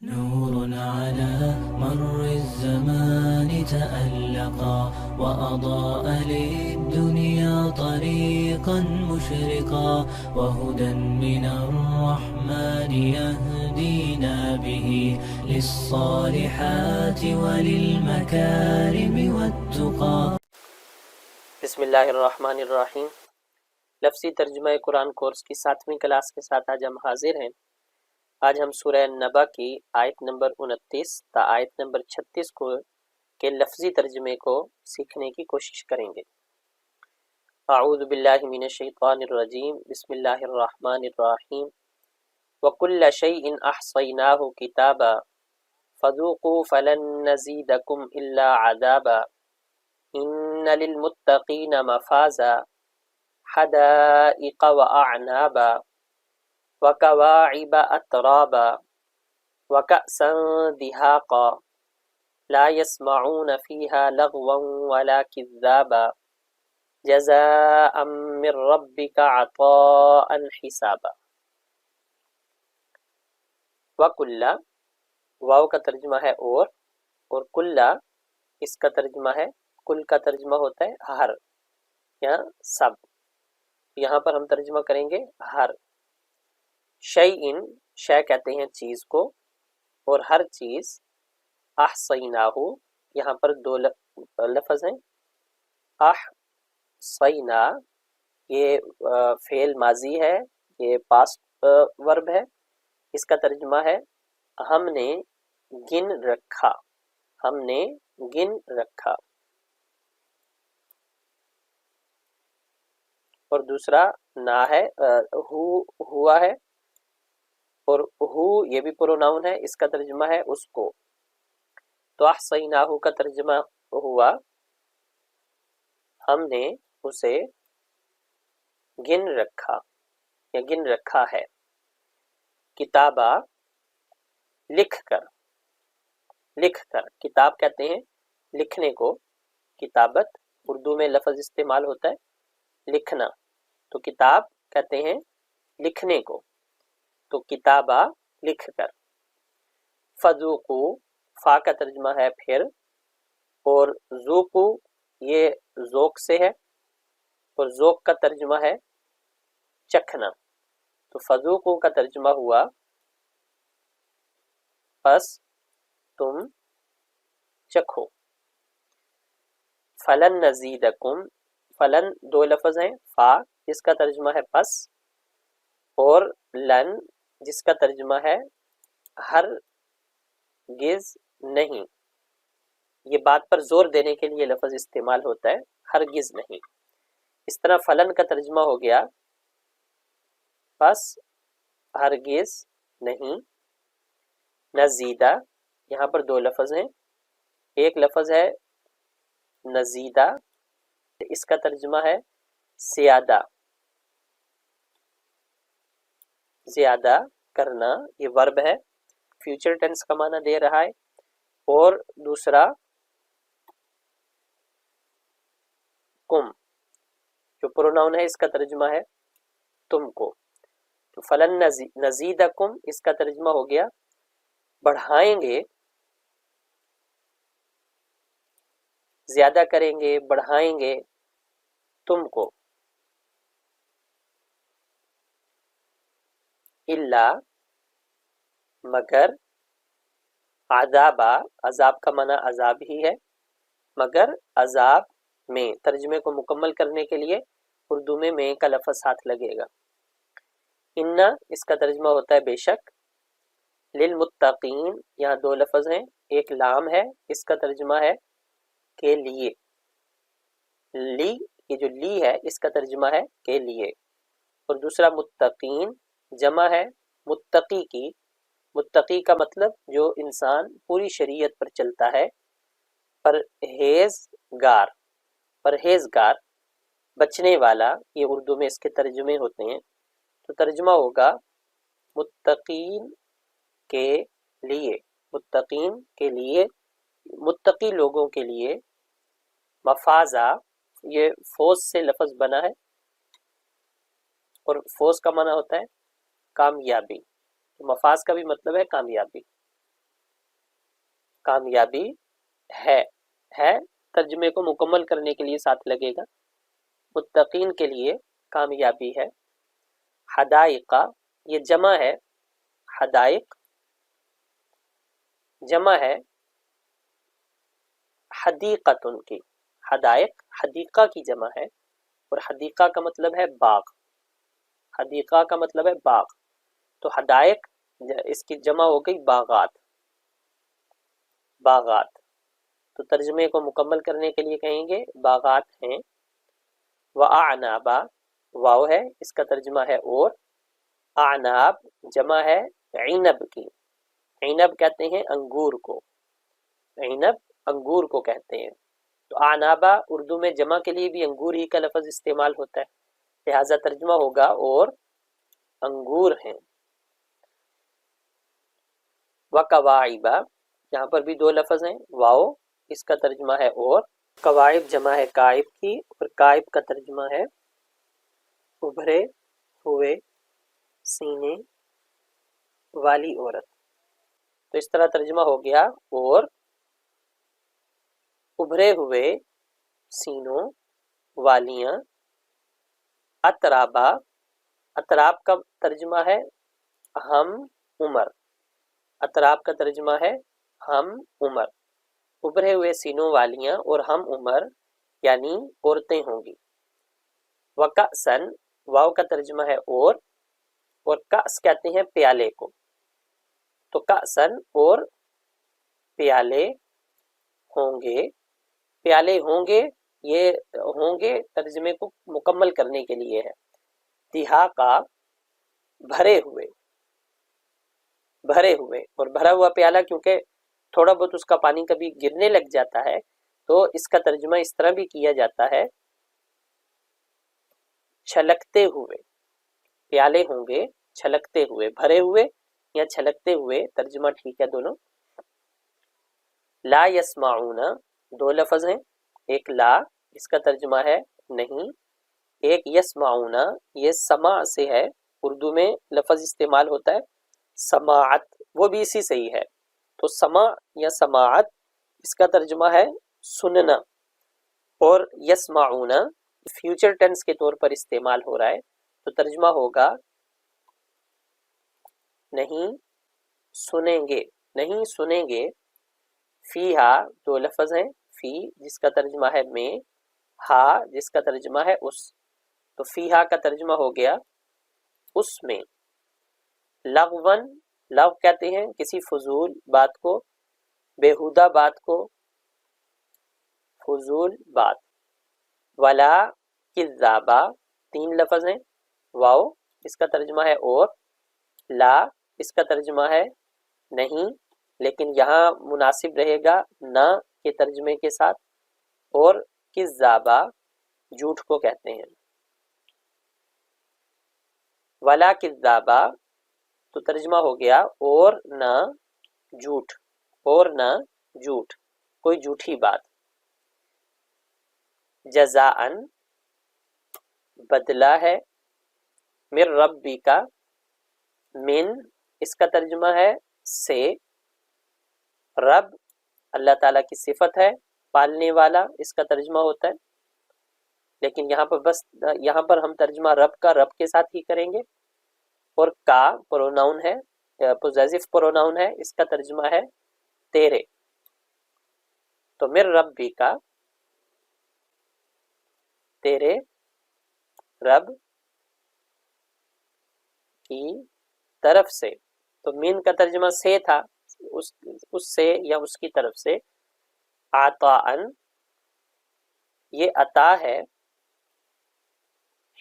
نور على مر الزمان تألقا وأضاء للدنيا طريقا مشرقا وهدى من الرحمن يهدينا به للصالحات وللمكارم والتقى. بسم اللہ الرحمن الرحیم. لفظی ترجمہ قرآن کورس کی 7ویں کلاس کے ساتھ آج ہم حاضر ہیں. آج ہم سورہ نبا کی آیت نمبر 29 تا آیت نمبر 36 کے لفظی ترجمے کو سیکھنے کی کوشش کریں گے. اعوذ باللہ من الشیطان الرجیم. بسم اللہ الرحمن الرحیم. وَكُلَّ شَيْءٍ أَحْصَيْنَاهُ كِتَابًا فَذُوقُوا فَلَن نَّزِيدَكُمْ إِلَّا عَذَابًا إِنَّ لِلْمُتَّقِينَ مَفَازًا حَدَائِقَ وَأَعْنَابًا وَكَوَاعِبَ أَتْرَابًا وَكَأْسًا دِهَاقًا لَا يَسْمَعُونَ فِيهَا لَغْوًا وَلَا كِذَّابًا جَزَاءً مِّن رَّبِّكَ عَطَاءً حِسَابًا. وَكُلَّ واو کا ترجمہ ہے اور کلّا اس کا ترجمہ ہے، کل کا ترجمہ ہوتا ہے ہر یا سب. یہاں پر ہم ترجمہ کریں گے ہر. شیئن شے کہتے ہیں چیز کو، اور ہر چیز. احصیناہو یہاں پر دو لفظ ہیں. احصینا یہ فعل ماضی ہے، یہ پاسٹ ورب ہے. اس کا ترجمہ ہے ہم نے گن رکھا، ہم نے گن رکھا. اور دوسرا نا ہے، ہوا ہے، اور ہو یہ بھی پروناؤن ہے. اس کا ترجمہ ہے اس کو. تو احصیناہو کا ترجمہ ہوا ہم نے اسے گن رکھا یا گن رکھا ہے. کتابہ لکھ کر، لکھ کر. کتاب کہتے ہیں لکھنے کو. کتابت اردو میں لفظ استعمال ہوتا ہے لکھنا، تو کتاب کہتے ہیں لکھنے کو. تو کتابہ لکھ کر. فذوقو فا کا ترجمہ ہے پھر، اور ذوقو یہ ذوق سے ہے، اور ذوق کا ترجمہ ہے چکھنا. تو فذوقو کا ترجمہ ہوا پس تم چکھو. فلن نزیدکم، فلن دو لفظ ہیں. فا جس کا ترجمہ ہے پس، اور لن جس کا ترجمہ ہے ہرگز نہیں. یہ بات پر زور دینے کے لیے لفظ استعمال ہوتا ہے، ہرگز نہیں. اس طرح فلن کا ترجمہ ہو گیا پس ہرگز نہیں. نزیدہ یہاں پر دو لفظ ہیں. ایک لفظ ہے نزیدہ، اس کا ترجمہ ہے زیادہ، زیادہ کرنا. یہ ورب ہے، فیوچر ٹینس کا معنی دے رہا ہے. اور دوسرا کم جو پروناؤن ہے، اس کا ترجمہ ہے تم کو. تو فلن نزیدکم اس کا ترجمہ ہو گیا بڑھائیں گے، زیادہ کریں گے، بڑھائیں گے تم کو. الا مگر، عذابا عذاب کا معنی عذاب ہی ہے، مگر عذاب میں. ترجمے کو مکمل کرنے کے لیے اردو میں کا لفظ ساتھ لگے گا. ان اس کا ترجمہ ہوتا ہے بے شک. للمتقین یہاں دو لفظ ہیں، ایک لام ہے، اس کا ترجمہ ہے کے لیے. لی یہ جو لی ہے اس کا ترجمہ ہے کے لیے. اور دوسرا متقین جمع ہے متقی کی. متقی کا مطلب جو انسان پوری شریعت پر چلتا ہے. پرہیزگار، پرہیزگار بچنے والا، یہ اردو میں اس کے ترجمے ہوتے ہیں. تو ترجمہ ہوگا متقین کے لیے، متقین کے لیے، متقی لوگوں کے لیے. مفازہ یہ فوز سے لفظ بنا ہے، اور فوز کا معنی ہوتا ہے کامیابی. مفاز کا بھی مطلب ہے کامیابی. کامیابی ہے ترجمے کو مکمل کرنے کے لیے ساتھ لگے گا، متقین کے لیے کامیابی ہے۔ حدائقہ یہ جمع ہے، حدائق جمع ہے حدیقتن کی، حدائق حدیقہ کی جمع ہے، اور حدیقہ کا مطلب ہے باغ، حدیقہ کا مطلب ہے باغ، تو حدائق اس کی جمع ہو گئی باغات، باغات، تو ترجمے کو مکمل کرنے کے لیے کہیں گے باغات ہیں۔ وَأَعْنَابًا واو ہے، اس کا ترجمہ ہے اور، اعناب جمع ہے عنب کی، عنب کہتے ہیں انگور کو، عنب انگور کو کہتے ہیں، تو اعنابا اردو میں جمع کے لیے بھی انگور ہی کا لفظ استعمال ہوتا ہے، لہذا ترجمہ ہوگا اور انگور ہیں۔ وَكَوَاعِبَ یہاں پر بھی دو لفظ ہیں، واو اس کا ترجمہ ہے اور، قواعب جمع ہے کائب کی، اور کائب کا ترجمہ ہے ابھرے ہوئے سینے والی عورت، تو اس طرح ترجمہ ہو گیا اور ابھرے ہوئے سینوں والیاں، اترابا اتراب کا ترجمہ ہے ہم عمر، اتراب کا ترجمہ ہے ہم عمر، ابھرے ہوئے سینوں والیاں اور ہم عمر یعنی عورتیں ہوں گی۔ وَكَأْسًا واو کا ترجمہ ہے اور کأس کہتے ہیں پیالے کو، تو کأسًا اور پیالے ہوں گے، پیالے ہوں گے، یہ ہوں گے ترجمے کو مکمل کرنے کے لیے ہے۔ دہاقا بھرے ہوئے، بھرے ہوئے، اور بھرا ہوا پیالہ کیونکہ تھوڑا بہت اس کا پانی کبھی گرنے لگ جاتا ہے تو اس کا ترجمہ اس طرح بھی کیا جاتا ہے چھلکتے ہوئے، پیالے ہوں گے چھلکتے ہوئے، بھرے ہوئے یا چھلکتے ہوئے ترجمہ ٹھیک ہے دونوں۔ لا یسمعون دو لفظ ہیں، ایک لا اس کا ترجمہ ہے نہیں، ایک یسمعون یہ سماع سے ہے، اردو میں لفظ استعمال ہوتا ہے سماعت، وہ بھی اسی سے ہی ہے، تو سماع یا سماعت اس کا ترجمہ ہے سننا، اور یسمعون فیوچر ٹینس کے طور پر استعمال ہو رہا ہے، تو ترجمہ ہوگا نہیں سنیں گے، نہیں سنیں گے۔ فیہا دو لفظ ہیں، فی جس کا ترجمہ ہے میں، ہا جس کا ترجمہ ہے اس، تو فیہا کا ترجمہ ہو گیا اس میں۔ لغون لغو کہتے ہیں کسی فضول بات کو، بیہودہ بات کو، فضول بات۔ ولا کذابا تین لفظ ہیں، واو اس کا ترجمہ ہے اور، لا اس کا ترجمہ ہے نہیں، لیکن یہاں مناسب رہے گا نہ کے ترجمے کے ساتھ، اور کذابا جھوٹ کو کہتے ہیں۔ ولا کذابا تو ترجمہ ہو گیا اور نہ جھوٹ، اور نہ جھوٹ، کوئی جھوٹی بات۔ جزاءً بدلہ ہے، من ربی کا، من اس کا ترجمہ ہے سے، رب اللہ تعالیٰ کی صفت ہے، پالنے والا اس کا ترجمہ ہوتا ہے، لیکن یہاں پر ہم ترجمہ رب کا رب کے ساتھ ہی کریں گے، اور کا پروناؤن ہے، پوزیسو پروناؤن ہے، اس کا ترجمہ ہے تیرے، تو من ربی کا تیرے رب کی طرف سے، تو من کا ترجمہ سے تھا، اس سے یا اس کی طرف سے۔ عطاءً یہ عطا ہے،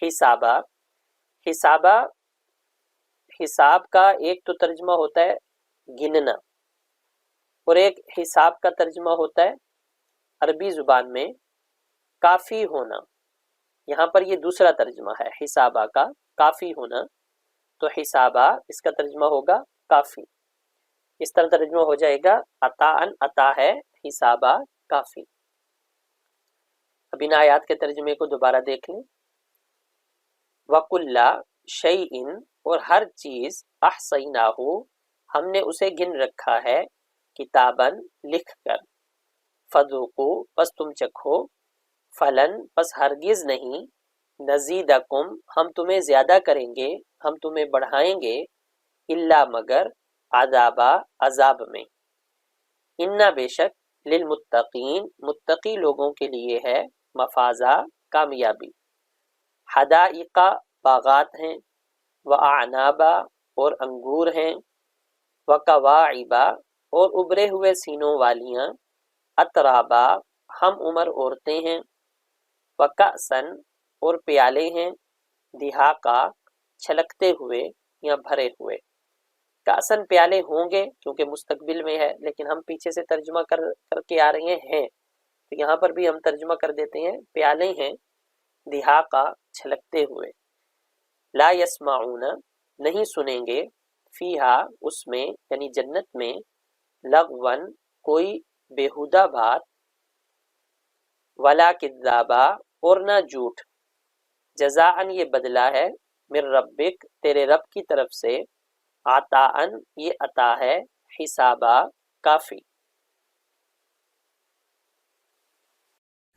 حسابہ حسابہ حساب کا ایک تو ترجمہ ہوتا ہے گننا، اور ایک حساب کا ترجمہ ہوتا ہے عربی زبان میں کافی ہونا، یہاں پر یہ دوسرا ترجمہ ہے حسابہ کا کافی ہونا، تو حسابہ اس کا ترجمہ ہوگا کافی، اس طرح ترجمہ ہو جائے گا عطاءً عطا ہے، حسابہ کافی۔ اب ان آیات کے ترجمے کو دوبارہ دیکھ لیں۔ وَكُلَّ شَيْءٍ اور ہر چیز احصیناہ ہم نے اسے گن رکھا ہے، کتابن لکھ کر، فذوقوا پس تم چکھو، فلن پس ہرگز نہیں، نزیدکم ہم تمہیں زیادہ کریں گے، ہم تمہیں بڑھائیں گے، الا مگر عذابا عذاب میں، انا بے شک للمتقین متقی لوگوں کے لیے ہے مفازہ کامیابی، حدائقہ باغات ہیں، واعنابا اور انگور ہیں، وکواعبا اور ابرے ہوئے سینوں والیاں، اترابا ہم عمر عورتیں ہیں، وکأسن اور پیالے ہیں، دہاقا چھلکتے ہوئے یا بھرے ہوئے، کأسن پیالے ہوں گے کیونکہ مستقبل میں ہے، لیکن ہم پیچھے سے ترجمہ کر کے آ رہے ہیں، تو یہاں پر بھی ہم ترجمہ کر دیتے ہیں پیالے ہیں، دہاقا چھلکتے ہوئے، لا یسمعون نہیں سنیں گے، فیہا اس میں یعنی جنت میں، لغون کوئی بیہودہ بات، ولا کذابا اور نہ جھوٹ، جزاءً یہ بدلہ ہے، من ربک تیرے رب کی طرف سے، عطاءً یہ عطا ہے، حسابا کافی۔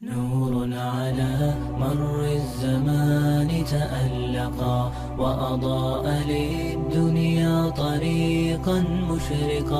نور على مر الزمان تألقا وأضاء للدنيا طريقا مشرقا